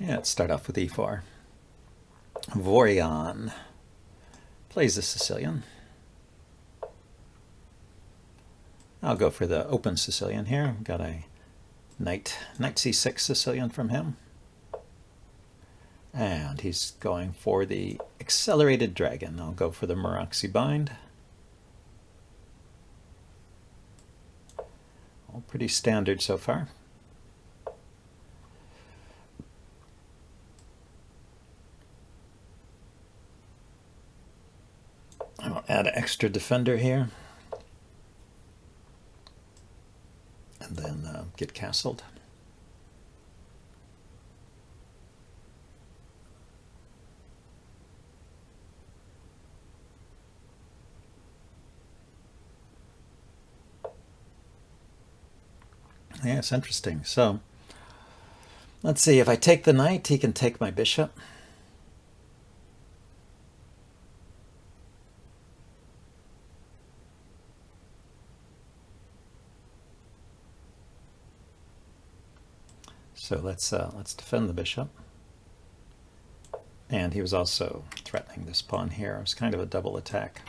Yeah, let's start off with e4. Vorion plays the Sicilian. I'll go for the open Sicilian here. Got a knight c6 Sicilian from him. And he's going for the accelerated dragon. I'll go for the Maraxi bind. All pretty standard so far. I'll add an extra defender here. And then get castled. Yeah, it's interesting. So let's see, if I take the knight, he can take my bishop. So let's defend the bishop. And he was also threatening this pawn here. It was kind of a double attack.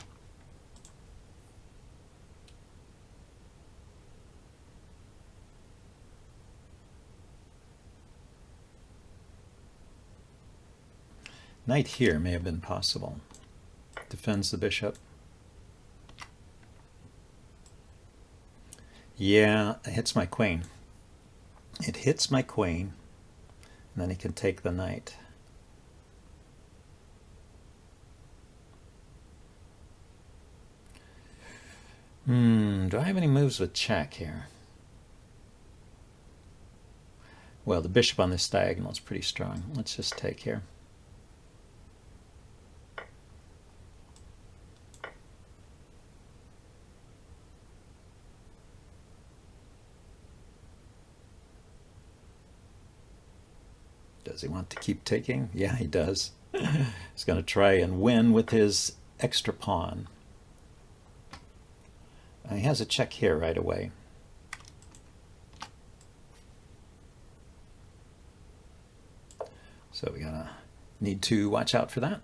Knight here may have been possible. Defends the bishop. Yeah, it hits my queen. It hits my queen, and then he can take the knight. Do I have any moves with check here? Well, the bishop on this diagonal is pretty strong. Let's just take here. Does he want to keep taking? Yeah, he does. He's going to try and win with his extra pawn. He has a check here right away. So we're going to need to watch out for that.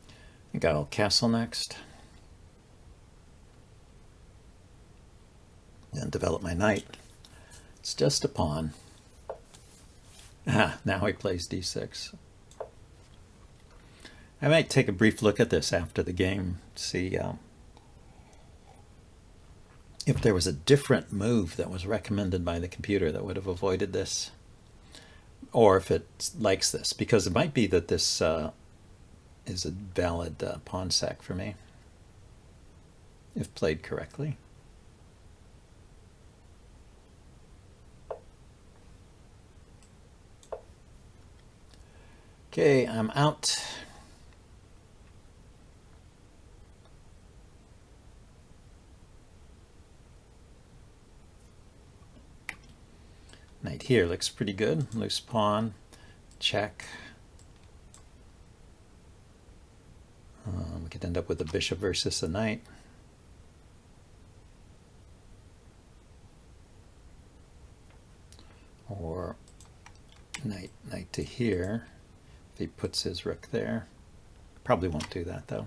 I think I'll castle next. Then develop my knight. It's just a pawn. Now he plays d6. I might take a brief look at this after the game, see if there was a different move that was recommended by the computer that would have avoided this, or if it likes this, because it might be that this is a valid pawn sack for me, if played correctly. Okay, I'm out. Knight here looks pretty good. Loose pawn, check. We could end up with a bishop versus a knight. Or knight to here. If he puts his rook there. Probably won't do that though.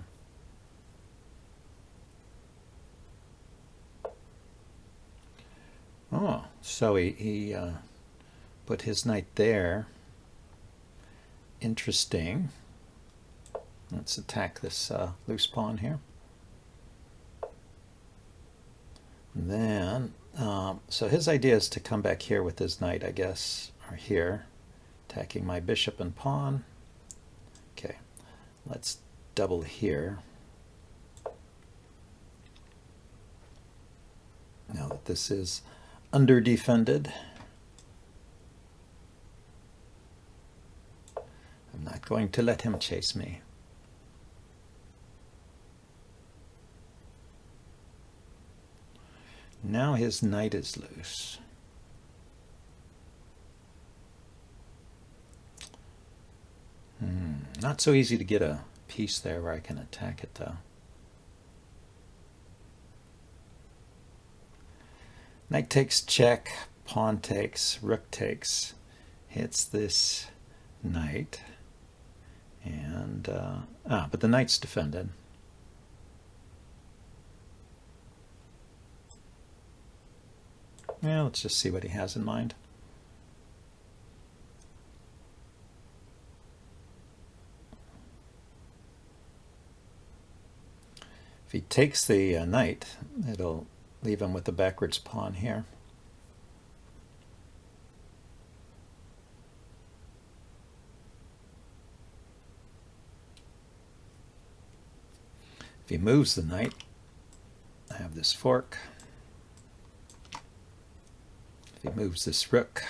Oh, so he put his knight there. Interesting. Let's attack this loose pawn here. And then, so his idea is to come back here with his knight, I guess, or here, attacking my bishop and pawn. Okay, let's double here. Now that this is under defended, I'm not going to let him chase me. Now his knight is loose. Not so easy to get a piece there where I can attack it, though. Knight takes check, pawn takes, rook takes, hits this knight, and but the knight's defended. Yeah, let's just see what he has in mind. If he takes the knight, it'll leave him with the backwards pawn here. If he moves the knight, I have this fork. If he moves this rook,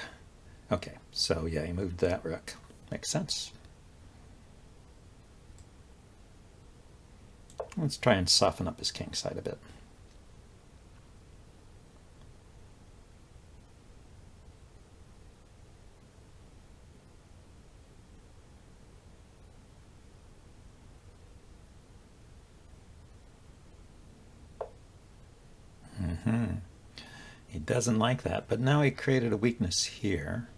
okay, so yeah, he moved that rook. Makes sense. Let's try and soften up his king side a bit. He doesn't like that, but now he created a weakness here.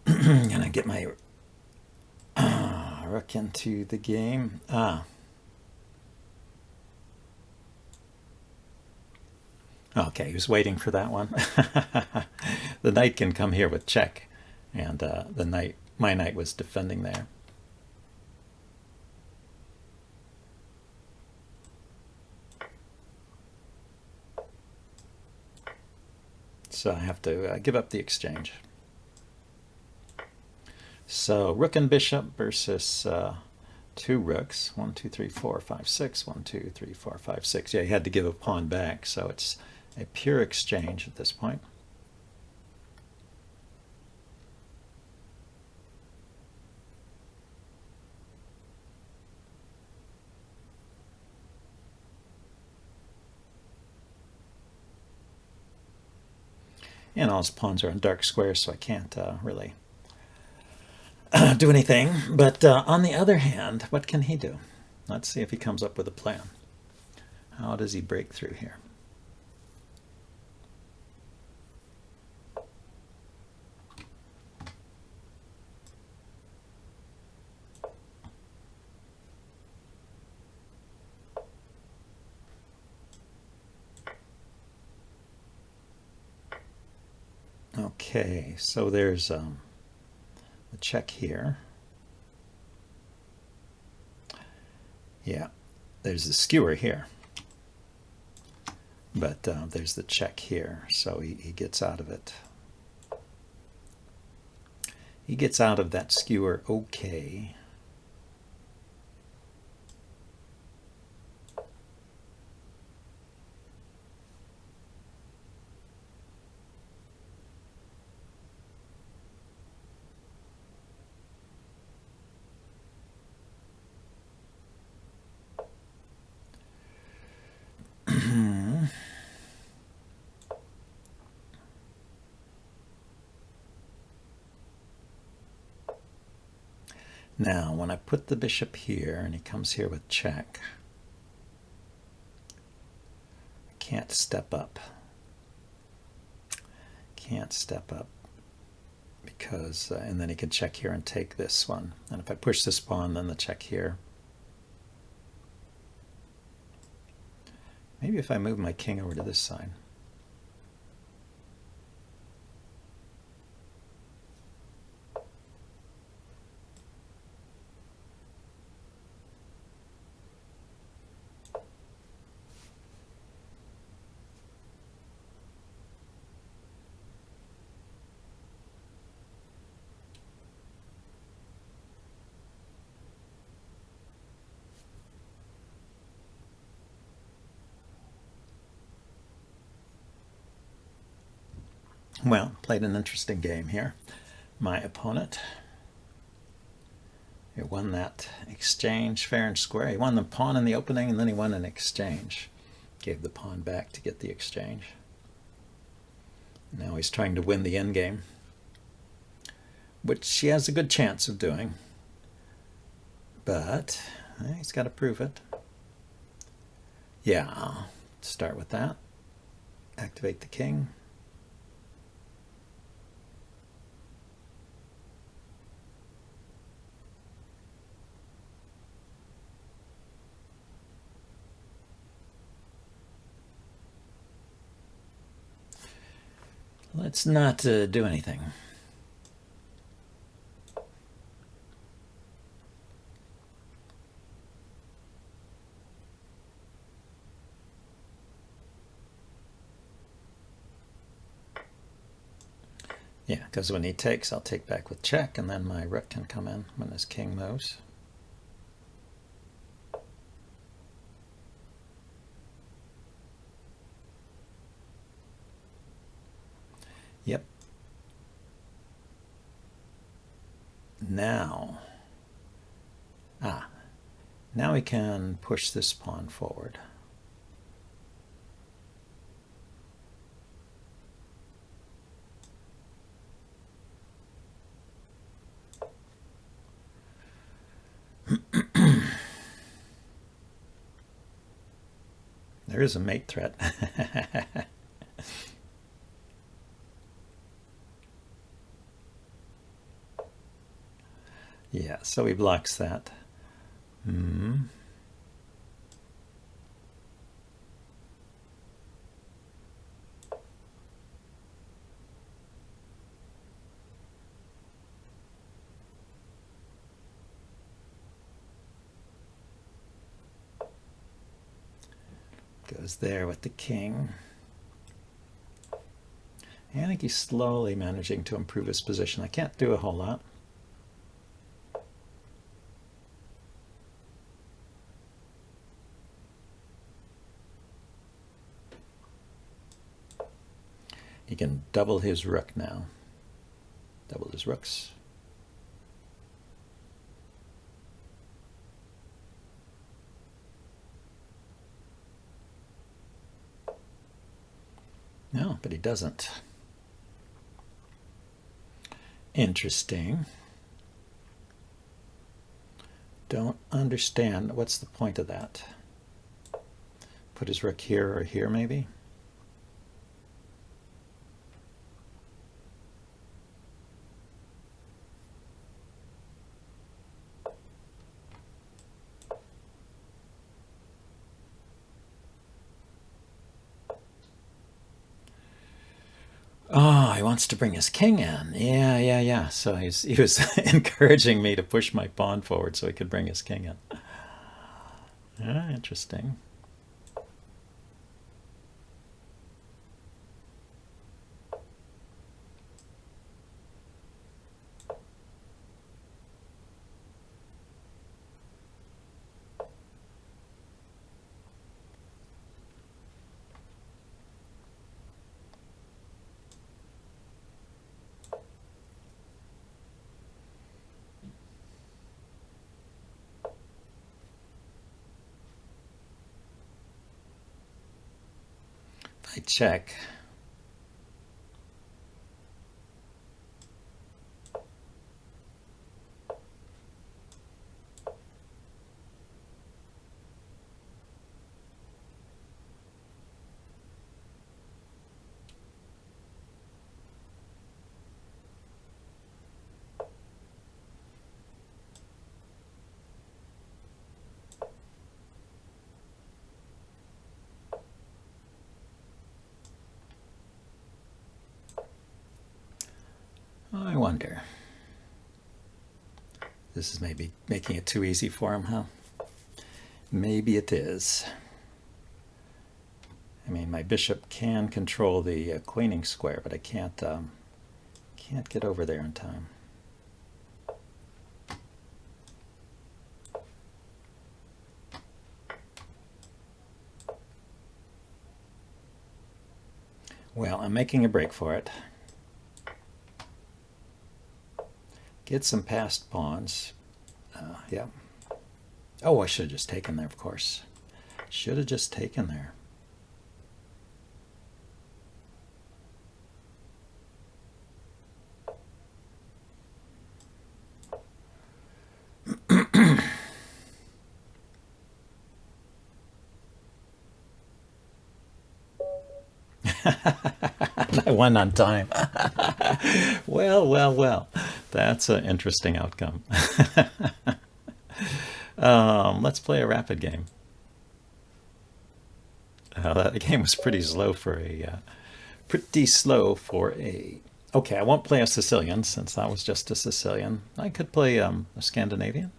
Gonna get my rook into the game. Okay, he was waiting for that one. The knight can come here with check, and my knight was defending there. So I have to give up the exchange. So rook and bishop versus two rooks. 1, 2, 3, 4, 5, 6. 1, 2, 3, 4, 5, 6. Yeah, he had to give a pawn back, so it's a pure exchange at this point. And all his pawns are in dark squares, so I can't really do anything. But on the other hand, what can he do? Let's see if he comes up with a plan. How does he break through here? Okay, so there's a check here. Yeah, there's the skewer here. But there's the check here, so he gets out of it. He gets out of that skewer okay. Now, when I put the bishop here and he comes here with check, I can't step up. Can't step up because, and then he can check here and take this one. And if I push this pawn, then the check here. Maybe if I move my king over to this side. Well, played an interesting game here. My opponent, he won that exchange fair and square. He won the pawn in the opening, and then he won an exchange. Gave the pawn back to get the exchange. Now he's trying to win the endgame, which he has a good chance of doing. But he's got to prove it. Yeah, I'll start with that. Activate the king. Let's not do anything. Yeah, because when he takes, I'll take back with check, and then my rook can come in when his king moves. Yep. Now, now we can push this pawn forward. There is a mate threat. Yeah, so he blocks that. Goes there with the king. And I think he's slowly managing to improve his position. I can't do a whole lot. He can double his rook now. Double his rooks. No, but he doesn't. Interesting. Don't understand. What's the point of that? Put his rook here or here, maybe? Oh, he wants to bring his king in. Yeah. So he was encouraging me to push my pawn forward so he could bring his king in. Interesting. I check. I wonder. This is maybe making it too easy for him, huh? Maybe it is. I mean, my bishop can control the queening square, but I can't get over there in time. Well, I'm making a break for it. Get some passed pawns. Yeah. Oh, I should have just taken there, of course. Should have just taken there. I won on time. Well, well, well. That's an interesting outcome. Let's play a rapid game. That game was pretty slow for a... Okay, I won't play a Sicilian since that was just a Sicilian. I could play a Scandinavian.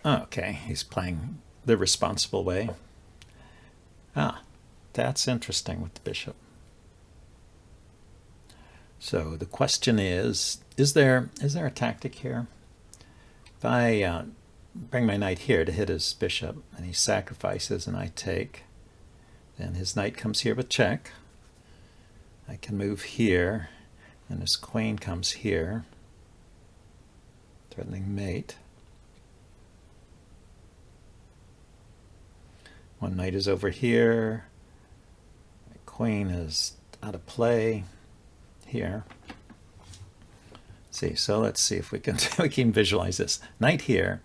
Okay, he's playing the responsible way. Ah, that's interesting with the bishop. So the question is there a tactic here? If I bring my knight here to hit his bishop, and he sacrifices and I take, then his knight comes here with check. I can move here, and his queen comes here, threatening mate. One knight is over here. My queen is out of play here. See, so let's see if we can visualize this. Knight here,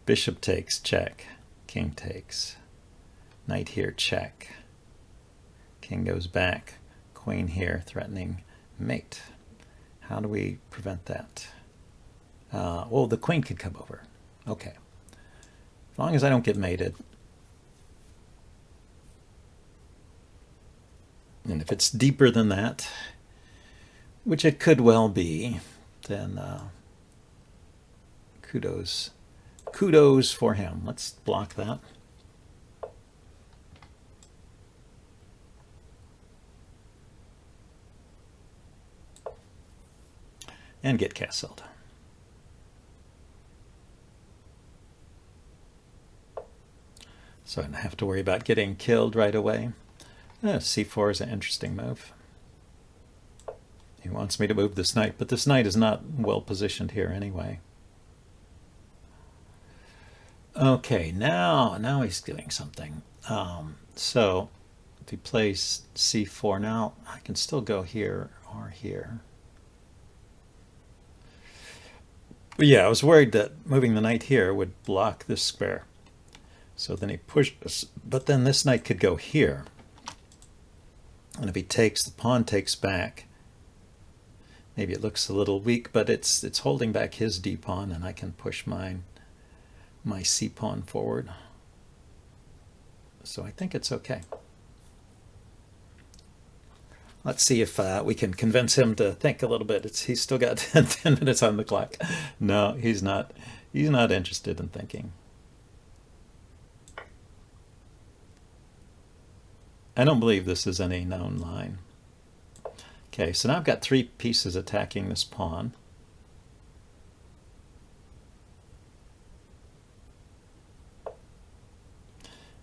bishop takes, check, king takes. Knight here, check. King goes back, queen here, threatening mate. How do we prevent that? Well, the queen could come over. Okay. As long as I don't get mated. And if it's deeper than that, which it could well be, then kudos for him. Let's block that. And get castled. So I don't have to worry about getting killed right away. C4 is an interesting move. He wants me to move this knight, but this knight is not well positioned here anyway. Okay, now he's doing something. So if he plays C4 now, I can still go here or here. But yeah, I was worried that moving the knight here would block this square. So then he pushes, but then this knight could go here. And if he takes, the pawn takes back. Maybe it looks a little weak, but it's holding back his d pawn, and I can push my c pawn forward. So I think it's okay. Let's see if we can convince him to think a little bit. He's still got 10 minutes on the clock. No, he's not. He's not interested in thinking. I don't believe this is any known line. Okay, so now I've got 3 pieces attacking this pawn.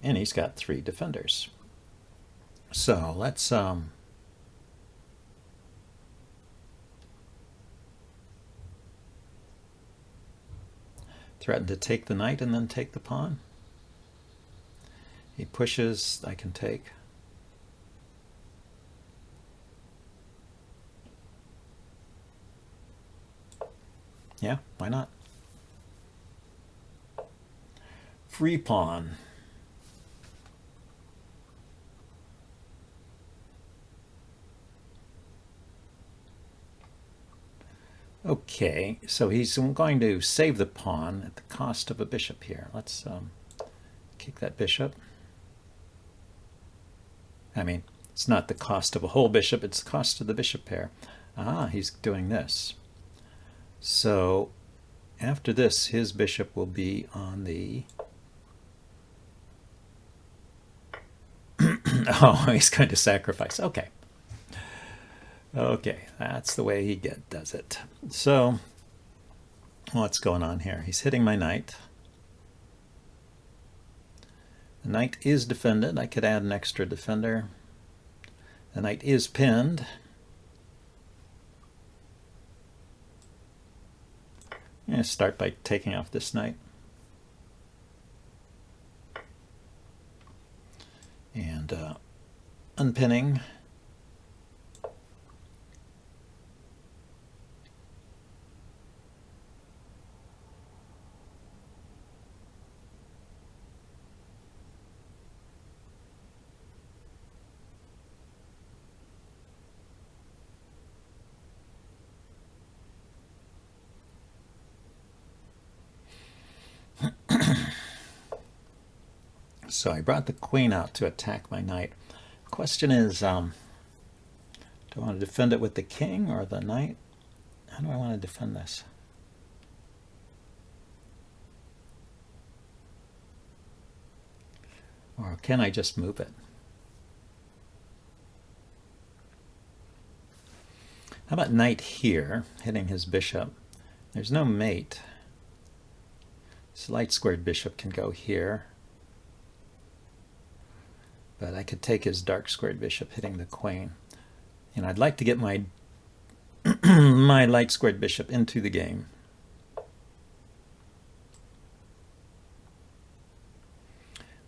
And he's got 3 defenders. So let's threaten to take the knight and then take the pawn. He pushes, I can take. Yeah, why not? Free pawn. Okay, so he's going to save the pawn at the cost of a bishop here. Let's kick that bishop. I mean, it's not the cost of a whole bishop, it's the cost of the bishop pair. Ah, he's doing this. So after this, his bishop will be on the... Oh, he's going to sacrifice. Okay. Okay, that's the way he does it. So What's going on here? He's hitting my knight. The knight is defended. I could add an extra defender. The knight is pinned. I'm going to start by taking off this knight. And unpinning. So I brought the queen out to attack my knight. The question is, do I want to defend it with the king or the knight? How do I want to defend this? Or can I just move it? How about knight here, hitting his bishop? There's no mate. This light squared bishop can go here. But I could take his dark squared bishop hitting the queen. And I'd like to get my my light squared bishop into the game.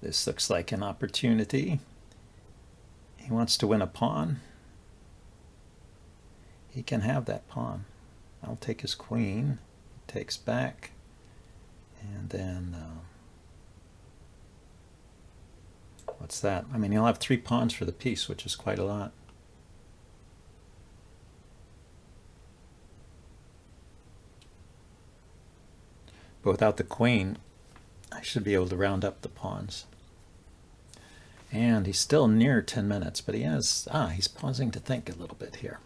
This looks like an opportunity. He wants to win a pawn. He can have that pawn. I'll take his queen. He takes back. And then what's that? I mean, he'll have 3 pawns for the piece, which is quite a lot. But without the queen, I should be able to round up the pawns. And he's still near 10 minutes, but he has, he's pausing to think a little bit here.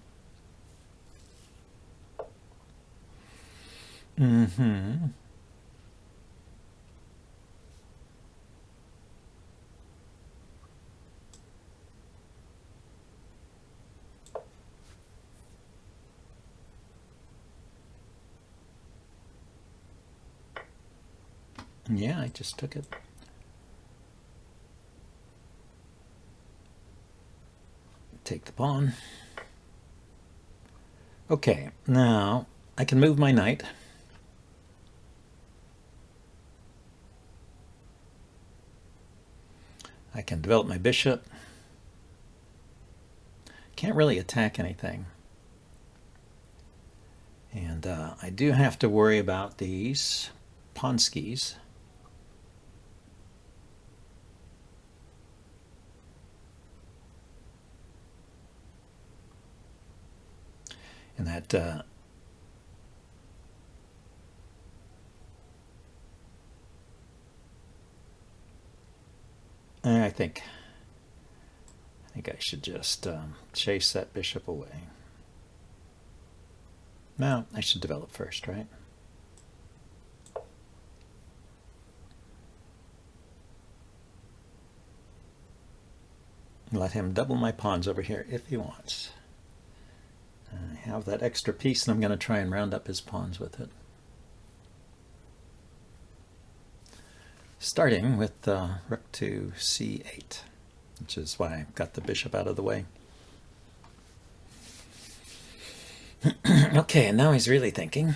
Yeah, I just took it. Take the pawn. Okay, now I can move my knight. I can develop my bishop. Can't really attack anything. And I do have to worry about these pawnskis. And that I think I should just chase that bishop away. No, I should develop first, right? Let him double my pawns over here if he wants. I have that extra piece, and I'm going to try and round up his pawns with it. Starting with rook to c8, which is why I got the bishop out of the way. Okay, and now he's really thinking.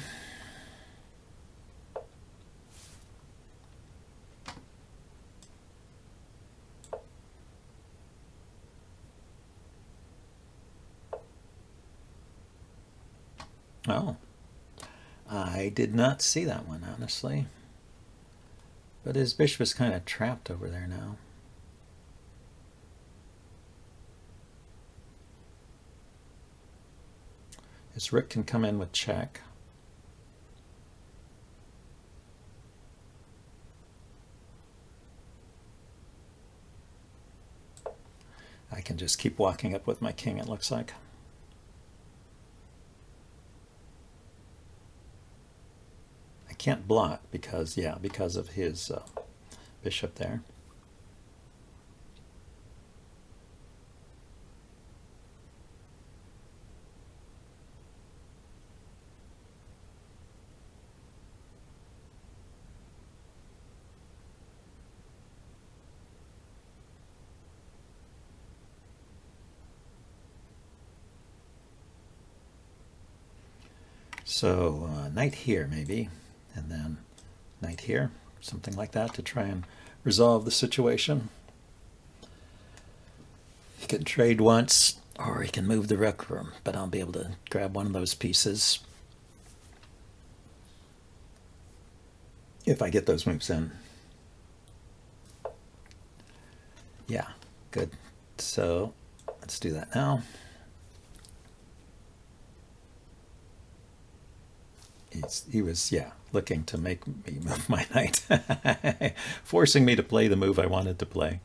Oh, I did not see that one, honestly. But his bishop is kind of trapped over there now. His rook can come in with check. I can just keep walking up with my king, it looks like. I can't block because, yeah, because of his bishop there. So knight here maybe, and then knight here, something like that to try and resolve the situation. He can trade once, or he can move the rook, but I'll be able to grab one of those pieces if I get those moves in. Yeah, good. So let's do that now. He was, yeah, looking to make me move my knight, forcing me to play the move I wanted to play.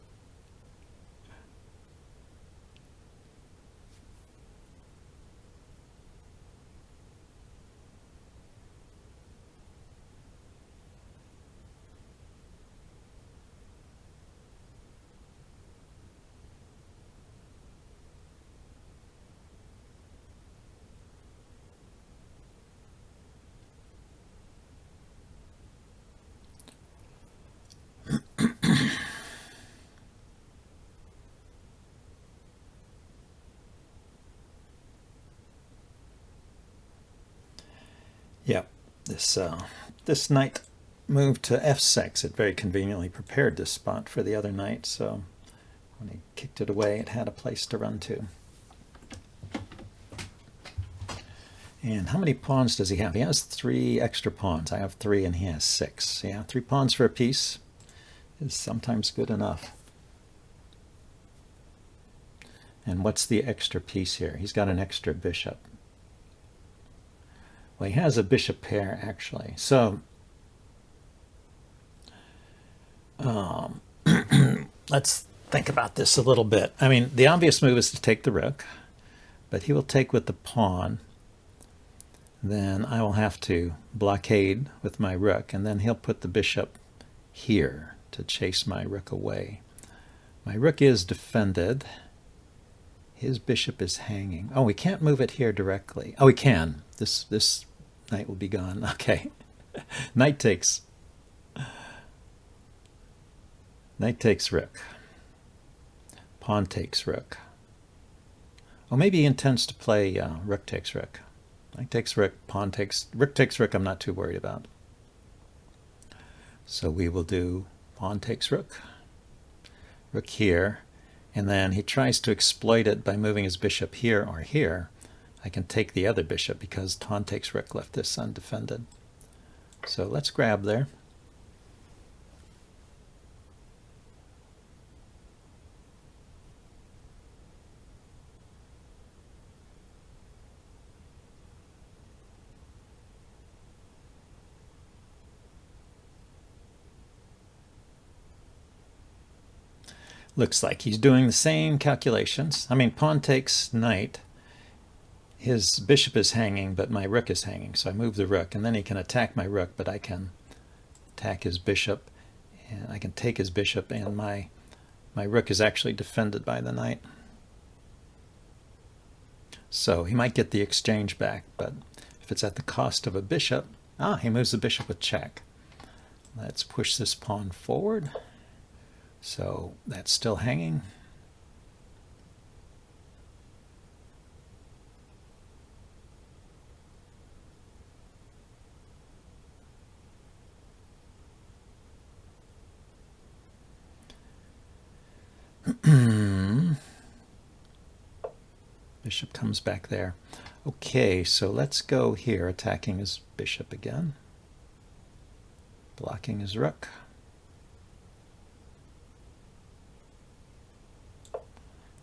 Yeah, this knight moved to f6. It very conveniently prepared this spot for the other knight, so when he kicked it away, it had a place to run to. And how many pawns does he have? He has 3 extra pawns. I have 3 and he has 6. Yeah, 3 pawns for a piece is sometimes good enough. And what's the extra piece here? He's got an extra bishop. Well, he has a bishop pair, actually. So let's think about this a little bit. I mean, the obvious move is to take the rook, but he will take with the pawn. Then I will have to blockade with my rook, and then he'll put the bishop here to chase my rook away. My rook is defended. His bishop is hanging. Oh, we can't move it here directly. Oh, we can. This knight will be gone. Okay. Knight takes rook. Pawn takes rook. Oh, maybe he intends to play rook takes rook. Knight takes rook, pawn takes rook takes rook. I'm not too worried about. So we will do pawn takes rook, rook here, and then he tries to exploit it by moving his bishop here or here. I can take the other bishop because pawn takes rook left this undefended. So let's grab there. Looks like he's doing the same calculations. I mean, pawn takes knight. His bishop is hanging, but my rook is hanging. So I move the rook, and then he can attack my rook, but I can attack his bishop, and I can take his bishop, and my rook is actually defended by the knight. So he might get the exchange back, but if it's at the cost of a bishop, he moves the bishop with check. Let's push this pawn forward. So that's still hanging. Bishop comes back there. Okay, so let's go here, attacking his bishop again, blocking his rook.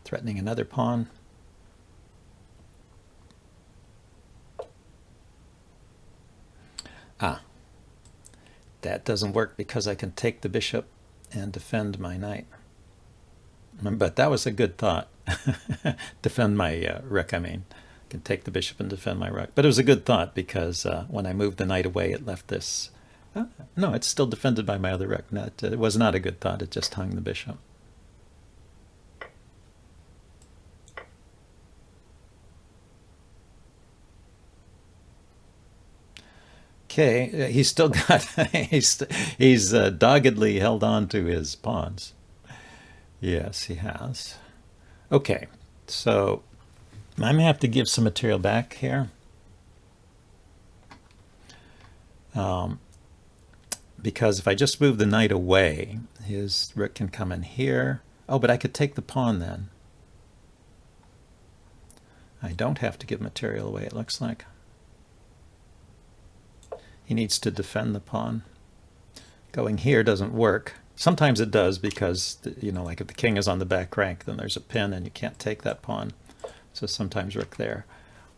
Threatening another pawn. That doesn't work because I can take the bishop and defend my knight. But that was a good thought. Defend my rook, I mean. I can take the bishop and defend my rook. But it was a good thought because when I moved the knight away, it left this. No, it's still defended by my other rook. It was not a good thought. It just hung the bishop. Okay, he's still got, he's doggedly held on to his pawns. Yes, he has. Okay, so I may have to give some material back here. Because if I just move the knight away, his rook can come in here. Oh, but I could take the pawn then. I don't have to give material away, it looks like. He needs to defend the pawn. Going here doesn't work. Sometimes it does because, you know, like if the king is on the back rank, then there's a pin and you can't take that pawn. So sometimes rook there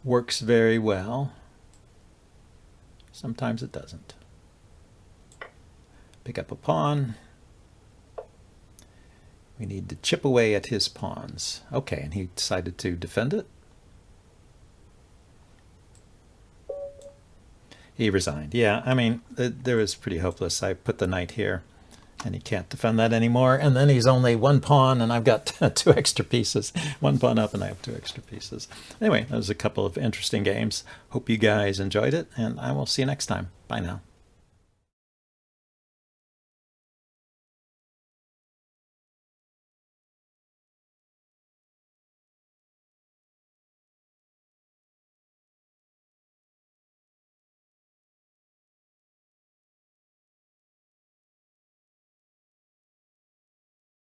works very well. Sometimes it doesn't. Pick up a pawn. We need to chip away at his pawns. Okay, and he decided to defend it. He resigned. Yeah, I mean, there was pretty hopeless. I put the knight here, and he can't defend that anymore. And then he's only one pawn, and I've got 2 extra pieces. One pawn up, and I have 2 extra pieces. Anyway, that was a couple of interesting games. Hope you guys enjoyed it, and I will see you next time. Bye now.